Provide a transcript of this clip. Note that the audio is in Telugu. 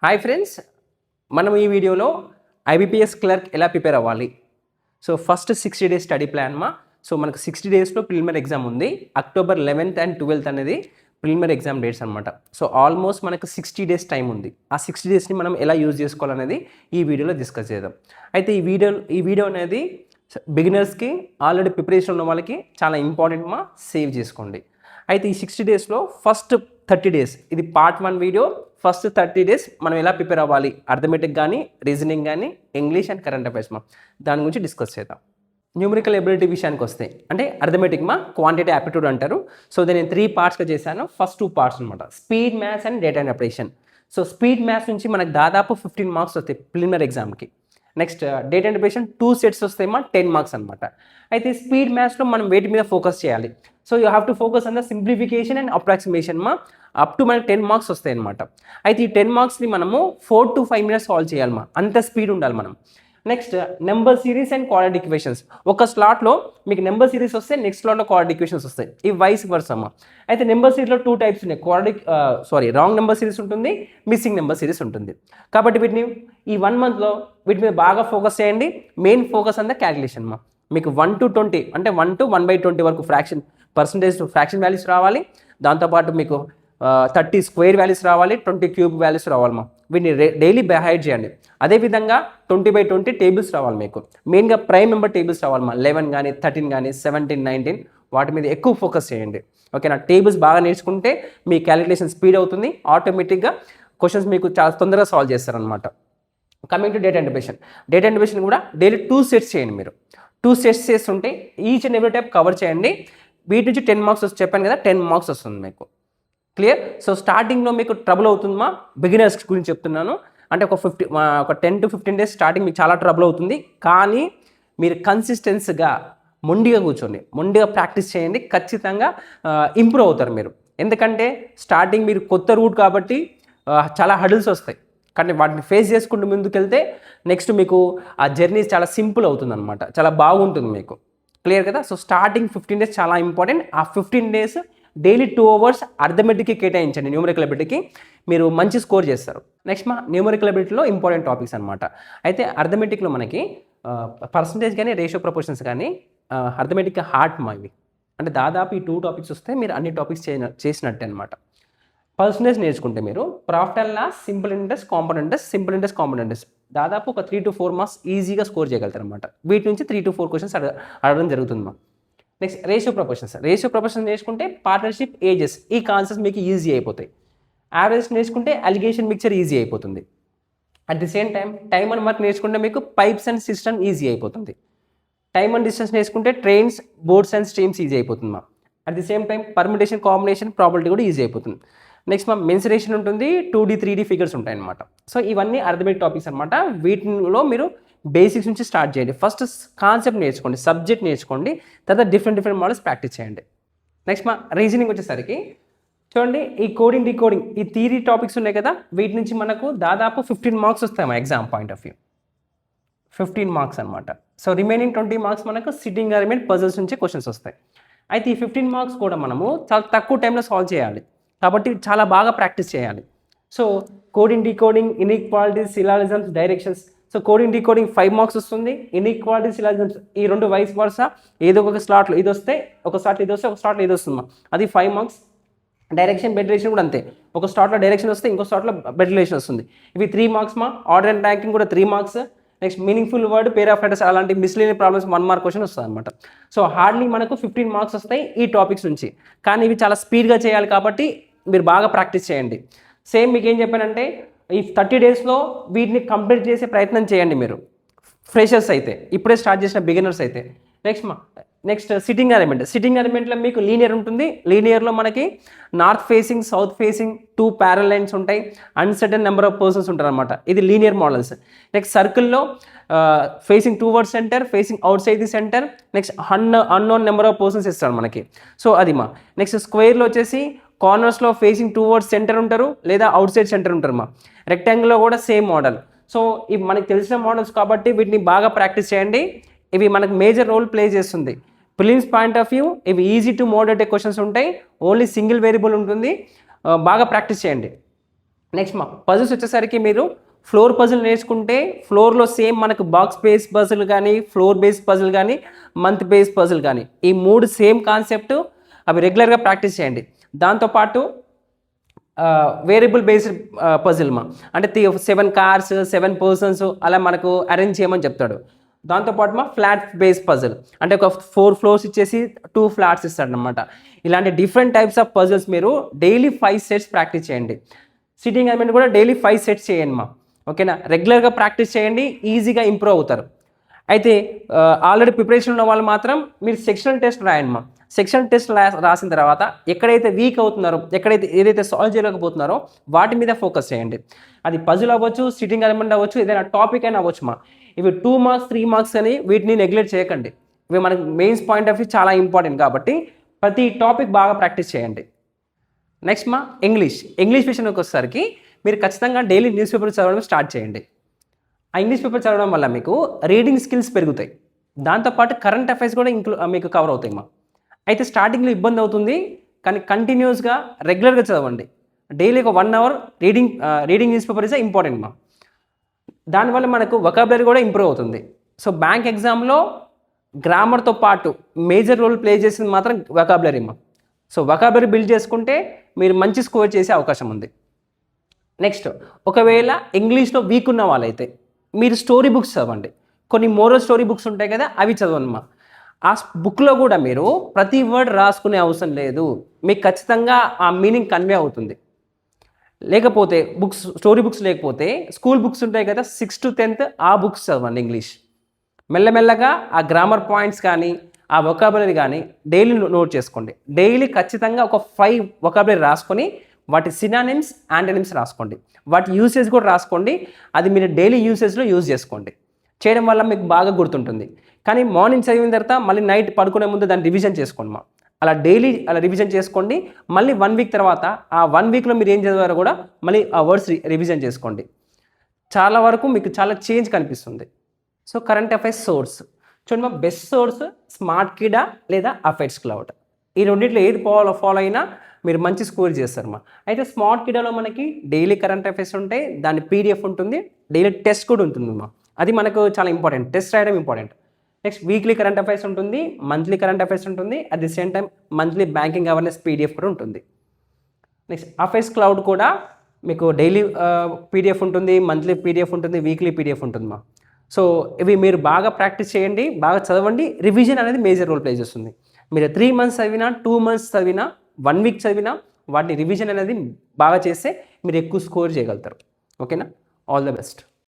హాయ్ ఫ్రెండ్స్, మనం ఈ వీడియోలో ఐబీపీఎస్ క్లర్క్ ఎలా ప్రిపేర్ అవ్వాలి. So first 60 days study plan so మనకు 60 డేస్లో ప్రిలిమినరీ ఎగ్జామ్ ఉంది. అక్టోబర్ 11th and 12th అనేది ప్రిలిమినరీ ఎగ్జామ్ డేట్స్ అనమాట. సో ఆల్మోస్ట్ మనకు 60 డేస్ టైం ఉంది. ఆ 60 డేస్ని మనం ఎలా యూజ్ చేసుకోవాలనేది ఈ వీడియోలో డిస్కస్ చేద్దాం. అయితే ఈ వీడియో అనేది బిగినర్స్కి, ఆల్రెడీ ప్రిపరేషన్ ఉన్న వాళ్ళకి చాలా ఇంపార్టెంట్ సేవ్ చేసుకోండి. అయితే ఈ 60 డేస్లో ఫస్ట్ 30 డేస్ ఇది పార్ట్ 1 వీడియో. ఫస్ట్ 30 డేస్ మనం ఎలా ప్రిపేర్ అవ్వాలి, అర్థమెటిక్ కానీ, రీజనింగ్ కానీ, ఇంగ్లీష్ అండ్ కరెంట్ అఫైర్స్ దాని గురించి డిస్కస్ చేద్దాం. న్యూమరికల్ ఎబిలిటీ విషయానికి వస్తే అంటే అర్థమెటిక్ క్వాంటిటీ యాప్టిట్యూడ్ అంటారు. సో నేను 3 పార్ట్స్గా చేశాను. ఫస్ట్ 2 పార్ట్స్ అనమాట, speed maths and data interpretation. So speed maths నుంచి మనకు దాదాపు 15 మార్క్స్ వస్తాయి ప్రిలిమినరీ ఎగ్జామ్కి. నెక్స్ట్ డేటా ఇంటర్ప్రిటేషన్ 2 సెట్స్ వస్తాయి 10 మార్క్స్ అనమాట. అయితే స్పీడ్ మ్యాథ్స్లో మనం వేటి మీద ఫోకస్ చేయాలి. So you have to focus on the simplification and approximation up to మనకి 10 మార్క్స్ వస్తాయి అనమాట. అయితే ఈ 10 మార్క్స్ని మనము 4 to 5 minutes సాల్వ్ చేయాలి. అంత స్పీడ్ ఉండాలి మనం. Next number series and quadratic equations. ఒక స్లాట్లో మీకు నెంబర్ సిరీస్ వస్తే నెక్స్ట్ స్లాట్లో క్వాడ్రాటిక్ ఈక్వేషన్స్ వస్తాయి. ఈ వైస్ వర్సా. అయితే నెంబర్ సిరీస్లో 2 types ఉన్నాయి. రాంగ్ నెంబర్ సిరీస్ ఉంటుంది, మిస్సింగ్ నెంబర్ సిరీస్ ఉంటుంది. కాబట్టి వీటిని ఈ 1 monthలో వీటి మీద బాగా ఫోకస్ చేయండి. మెయిన్ ఫోకస్ అంతా క్యాలిక్యులేషన్. మీకు 1 to 20 అంటే 1 to 1/20 వరకు ఫ్రాక్షన్ వాల్యూస్ రావాలి. దాంతోపాటు మీకు 30 స్క్వేర్ వాల్యూస్ రావాలి, 20 క్యూబ్ వాల్యూస్ రావాలి. వీటిని డైలీ బైహైడ్ చేయండి. అదేవిధంగా 20/20 టేబుల్స్ రావాలి. మీకు మెయిన్గా ప్రైమ్ నెంబర్ టేబుల్స్ రావాలి. 11 కానీ, 13 కానీ, 17, 19 వాటి మీద ఎక్కువ ఫోకస్ చేయండి. ఓకేనా. టేబుల్స్ బాగా నేర్చుకుంటే మీ క్యాలిక్యులేషన్ స్పీడ్ అవుతుంది. ఆటోమేటిక్గా క్వశ్చన్స్ మీకు చాలా తొందరగా సాల్వ్ చేస్తారనమాట. కమింగ్ టు డేటా ఇంటర్ప్రిటేషన్ కూడా డైలీ 2 సెట్స్ చేయండి. మీరు 2 సెట్స్ చేస్తుంటే each and every type cover చేయండి. వీటి నుంచి 10 మార్క్స్ చెప్పాను కదా, 10 మార్క్స్ వస్తుంది మీకు. క్లియర్. సో స్టార్టింగ్లో మీకు ట్రబుల్ అవుతుందా, బిగినర్స్ గురించి చెప్తున్నాను. అంటే ఒక 10 to 15 డేస్ స్టార్టింగ్ మీకు చాలా ట్రబుల్ అవుతుంది. కానీ మీరు కన్సిస్టెన్సీగా మొండిగా ప్రాక్టీస్ చేయండి. ఖచ్చితంగా ఇంప్రూవ్ అవుతారు మీరు. ఎందుకంటే స్టార్టింగ్ మీరు కొత్త రూట్ కాబట్టి చాలా హడిల్స్ వస్తాయి. కానీ వాటిని ఫేస్ చేసుకుంటూ ముందుకెళ్తే నెక్స్ట్ మీకు ఆ జర్నీ చాలా సింపుల్ అవుతుంది అనమాట. చాలా బాగుంటుంది మీకు. క్లియర్ కదా. సో స్టార్టింగ్ 15 డేస్ చాలా ఇంపార్టెంట్. ఆ 15 డేస్ డైలీ 2 hours అర్థమెటిక్కి కేటాయించండి. న్యూమరికల్ ఎబిలిటీకి మీరు మంచి స్కోర్ చేస్తారు. నెక్స్ట్ న్యూమరికల్ ఎబిలిటీలో ఇంపార్టెంట్ టాపిక్స్ అనమాట. అయితే అర్థమెటిక్లో మనకి పర్సంటేజ్ కానీ, రేషియో ప్రపోర్షన్స్ కానీ అర్థమెటిక్ హార్ట్ ఇవి. అంటే దాదాపు ఈ 2 టాపిక్స్ వస్తే మీరు అన్ని టాపిక్స్ చేసినట్టే అనమాట. పర్సంటేజ్ నేర్చుకుంటే మీరు profit and loss, simple interest, compound interest దాదాపు ఒక 3 to 4 మార్క్స్ ఈజీగా స్కోర్ చేయగలుగుతారు అనమాట. వీటి నుంచి 3 to 4 క్వశ్చన్స్ అడగడం జరుగుతుంది. నెక్స్ట్ రేషియో ప్రపోర్షన్స్ నేర్చుకుంటే పార్ట్నర్షిప్, ఏజెస్ ఈ కాన్సెప్ట్స్ మీకు ఈజీ అయిపోతాయి. యావరేజ్ నేర్చుకుంటే అలిగేషన్ మిక్చర్ ఈజీ అయిపోతుంది. At the same time and work నేర్చుకుంటే మీకు పైప్స్ అండ్ సిస్టమ్ ఈజీ అయిపోతుంది. టైమ్ అండ్ డిస్టెన్స్ నేర్చుకుంటే trains, boards and streams easy అయిపోతుంది. At the same time permutation, combination, probability కూడా ఈజీ అయిపోతుంది. నెక్స్ట్ మెన్సురేషన్ ఉంటుంది, 2D 3D ఫిగర్స్ ఉంటాయి అనమాట. సో ఇవన్నీ అర్థమెటిక్ టాపిక్స్ అనమాట. వీటిలో మీరు బేసిక్స్ నుంచి స్టార్ట్ చేయండి. ఫస్ట్ కాన్సెప్ట్ నేర్చుకోండి, సబ్జెక్ట్ నేర్చుకోండి, తర్వాత డిఫరెంట్ మోడల్స్ ప్రాక్టీస్ చేయండి. నెక్స్ట్ రీజనింగ్ వచ్చేసరికి చూడండి, ఈ కోడింగ్, డీకోడింగ్ ఈ థియరీ టాపిక్స్ ఉన్నాయి కదా, వీటి నుంచి మనకు దాదాపు 15 మార్క్స్ వస్తాయి exam point of view. 15 marks అనమాట. సో రిమైనింగ్ 20 మార్క్స్ మనకు సిట్టింగ్ అరేంజ్మెంట్, పజిల్స్ నుంచి క్వశ్చన్స్ వస్తాయి. అయితే ఈ 15 మార్క్స్ కూడా మనము చాలా తక్కువ టైంలో సాల్వ్ చేయాలి. కాబట్టి చాలా బాగా ప్రాక్టీస్ చేయాలి. So coding, decoding, inequalities, syllogisms, directions. So coding, decoding 5 marks వస్తుంది. ఇన్ఈక్వాలిటీస్, సిలాజిజమ్స్ ఈ 2 వైస్ వర్సా ఏదో ఒక స్లాట్లో ఇది వస్తే, ఒక స్లాట్లో ఇది వస్తే, ఒక స్లాట్లో ఇది వస్తుంది. అది 5 మార్క్స్. డైరెక్షన్, బెడ్ రిలేషన్ కూడా అంతే. ఒక స్లాట్లో డైరెక్షన్ వస్తే ఇంకో స్లాట్లో బెడ్ రిలేషన్ వస్తుంది. ఇవి 3 మార్క్స్. ఆర్డర్ అండ్ ర్యాంకింగ్ కూడా 3 marks. Next meaningful word, pair of letters అలాంటి మిస్లీనియస్ ప్రాబ్లమ్స్ 1 mark క్వశ్చన్ వస్తుంది అనమాట. సో హార్డ్లీ మనకు 15 మార్క్స్ వస్తాయి ఈ టాపిక్స్ నుంచి. కానీ ఇవి చాలా స్పీడ్గా చేయాలి కాబట్టి మీరు బాగా ప్రాక్టీస్ చేయండి. సేమ్ మీకు ఏం చెప్పానంటే ఈ 30 డేస్లో వీటిని కంప్లీట్ చేసే ప్రయత్నం చేయండి. మీరు ఫ్రెషర్స్ అయితే, ఇప్పుడే స్టార్ట్ చేసిన బిగినర్స్ అయితే. నెక్స్ట్ సిట్టింగ్ అరేంజ్మెంట్లో మీకు లీనియర్ ఉంటుంది. లీనియర్లో మనకి north facing, south facing 2 parallel lines ఉంటాయి. అన్సర్టన్ నెంబర్ ఆఫ్ పర్సన్స్ ఉంటారు అనమాట. ఇది లీనియర్ మోడల్స్. నెక్స్ట్ సర్కిల్లో facing towards centre, facing out side the centre. Next unknown number of persons ఇస్తారు మనకి. సో అది నెక్స్ట్ స్క్వేర్లో వచ్చేసి కార్నర్స్లో ఫేసింగ్ టువర్డ్స్ సెంటర్ ఉంటారు, లేదా అవుట్ సైడ్ సెంటర్ ఉంటారు. రెక్టాంగిల్లో కూడా సేమ్ మోడల్. సో ఇవి మనకి తెలిసిన మోడల్స్ కాబట్టి వీటిని బాగా ప్రాక్టీస్ చేయండి. ఇవి మనకు మేజర్ రోల్ ప్లే చేస్తుంది. ప్రిలిమ్స్ పాయింట్ ఆఫ్ వ్యూ ఇవి ఈజీ టు మోడరేట్ క్వశ్చన్స్ ఉంటాయి. ఓన్లీ సింగిల్ వేరియబుల్ ఉంటుంది. బాగా ప్రాక్టీస్ చేయండి. నెక్స్ట్ మా పజిల్స్ వచ్చేసరికి మీరు ఫ్లోర్ పజిల్ నేర్చుకుంటే ఫ్లోర్లో సేమ్ మనకు బాక్స్ బేస్ పజిల్ కానీ ఫ్లోర్ బేస్ పజిల్ కానీ మంత్ బేస్ పజిల్ కానీ ఈ 3 సేమ్ కాన్సెప్ట్ అవి రెగ్యులర్గా ప్రాక్టీస్ చేయండి. దాంతోపాటు వేరియబుల్ బేస్డ్ పజిల్ మా అంటే 7 కార్స్ 7 పర్సన్స్ అలా మనకు అరేంజ్ చేయమని చెప్తాడు. దాంతోపాటు మా ఫ్లాట్ బేస్ పజిల్ అంటే ఒక 4 ఫ్లోర్స్ ఇచ్చేసి 2 ఫ్లాట్స్ ఇస్తాడు అనమాట. ఇలాంటి డిఫరెంట్ టైప్స్ ఆఫ్ పజిల్స్ మీరు డైలీ 5 సెట్స్ ప్రాక్టీస్ చేయండి. సిట్టింగ్ అలైన్మెంట్ కూడా డైలీ 5 సెట్స్ చేయండి మా, ఓకేనా. రెగ్యులర్గా ప్రాక్టీస్ చేయండి, ఈజీగా ఇంప్రూవ్ అవుతారు. అయితే ఆల్రెడీ ప్రిపరేషన్ ఉన్న వాళ్ళు మాత్రం మీరు సెక్షనల్ టెస్ట్ రాయండి మా. సెక్షన్ టెస్ట్ రాసిన తర్వాత ఎక్కడైతే వీక్ అవుతున్నారో, ఏదైతే సాల్వ్ చేయలేకపోతున్నారో వాటి మీద ఫోకస్ చేయండి. అది పజిల్ అవ్వచ్చు, సిట్టింగ్ అలైన్మెంట్ అవ్వచ్చు, ఏదైనా టాపిక్ అయినా అవ్వచ్చు మా. ఇవి 2 మార్క్స్ 3 మార్క్స్ అని వీటిని నెగ్లెక్ట్ చేయకండి. ఇవి మనకి మెయిన్స్ పాయింట్ ఆఫ్ వ్యూ చాలా ఇంపార్టెంట్ కాబట్టి ప్రతి టాపిక్ బాగా ప్రాక్టీస్ చేయండి. నెక్స్ట్ మా ఇంగ్లీష్ విషయానికి వచ్చేసరికి మీరు ఖచ్చితంగా డైలీ న్యూస్ పేపర్ చదవడం స్టార్ట్ చేయండి. ఆ ఇంగ్లీష్ పేపర్ చదవడం వల్ల మీకు రీడింగ్ స్కిల్స్ పెరుగుతాయి. దాంతోపాటు కరెంట్ అఫైర్స్ కూడా మీకు కవర్ అవుతాయి మా. అయితే స్టార్టింగ్లో ఇబ్బంది అవుతుంది, కానీ కంటిన్యూస్గా రెగ్యులర్గా చదవండి. డైలీ ఒక 1 hour reading news paper is important మా. దానివల్ల మనకు వొకాబులరీ కూడా ఇంప్రూవ్ అవుతుంది. సో బ్యాంక్ ఎగ్జామ్లో గ్రామర్తో పాటు మేజర్ రోల్ ప్లే చేసింది మాత్రం వొకాబులరీ మా. సో వొకాబులరీ బిల్డ్ చేసుకుంటే మీరు మంచి స్కోర్ చేసే అవకాశం ఉంది. నెక్స్ట్, ఒకవేళ ఇంగ్లీష్లో వీక్ ఉన్న వాళ్ళైతే మీరు స్టోరీ బుక్స్ చదవండి. కొన్ని మోరల్ స్టోరీ బుక్స్ ఉంటాయి కదా, అవి చదవండి మా. ఆ బుక్లో కూడా మీరు ప్రతి వర్డ్ రాసుకునే అవసరం లేదు, మీకు ఖచ్చితంగా ఆ మీనింగ్ కన్వే అవుతుంది. లేకపోతే స్టోరీ బుక్స్ లేకపోతే స్కూల్ బుక్స్ ఉంటాయి కదా 6th to 10th ఆ బుక్స్ చదవండి ఇంగ్లీష్. మెల్లమెల్లగా ఆ గ్రామర్ పాయింట్స్ కానీ ఆ వొకాబులరీ కానీ డైలీ నోట్ చేసుకోండి. డైలీ ఖచ్చితంగా ఒక 5 వొకాబులరీ రాసుకొని వాటి సినానిమ్స్ యాంటనిమ్స్ రాసుకోండి. వాటి యూసేజ్ కూడా రాసుకోండి. అది మీరు డైలీ యూసేజ్లో యూజ్ చేసుకోండి. చేయడం వల్ల మీకు బాగా గుర్తుంటుంది. కానీ మార్నింగ్ చదివిన తర్వాత మళ్ళీ నైట్ పడుకునే ముందు దాన్ని రివిజన్ చేసుకోండి మా. అలా డైలీ రివిజన్ చేసుకోండి. మళ్ళీ 1 వీక్ తర్వాత ఆ 1 వీక్లో మీరు ఏం చదివారో కూడా మళ్ళీ ఆ వర్డ్స్ రివిజన్ చేసుకోండి. చాలా వరకు మీకు చాలా చేంజ్ కనిపిస్తుంది. సో కరెంట్ అఫైర్స్ సోర్స్ చూడండి మా, బెస్ట్ సోర్స్ స్మార్ట్ కిడా లేదా అఫైర్స్ క్లౌడ్. ఈ రెండింటిలో ఏది ఫాలో అయినా మీరు మంచి స్కోర్ చేస్తారు మా. అయితే స్మార్ట్ కిడాలో మనకి డైలీ కరెంట్ అఫైర్స్ ఉంటాయి, దాని పీడిఎఫ్ ఉంటుంది, డైలీ టెస్ట్ కూడా ఉంటుంది మా. అది మనకు చాలా ఇంపార్టెంట్, టెస్ట్ రాయడం important. Next weekly current affairs ఉంటుంది, మంత్లీ కరెంట్ అఫైర్స్ ఉంటుంది, at the same time monthly banking awareness PDF కూడా ఉంటుంది. నెక్స్ట్ అఫైర్స్ క్లౌడ్ కూడా మీకు డైలీ పీడిఎఫ్ ఉంటుంది, మంత్లీ పీడిఎఫ్ ఉంటుంది, వీక్లీ పీడిఎఫ్ ఉంటుంది మా. సో ఇవి మీరు బాగా ప్రాక్టీస్ చేయండి, బాగా చదవండి. రివిజన్ అనేది మేజర్ రోల్ ప్లే చేస్తుంది. మీరు 3 months చదివినా, 2 months చదివినా, 1 week చదివినా వాటిని రివిజన్ అనేది బాగా చేస్తే మీరు ఎక్కువ స్కోర్ చేయగలుగుతారు. ఓకేనా, ఆల్ ద బెస్ట్.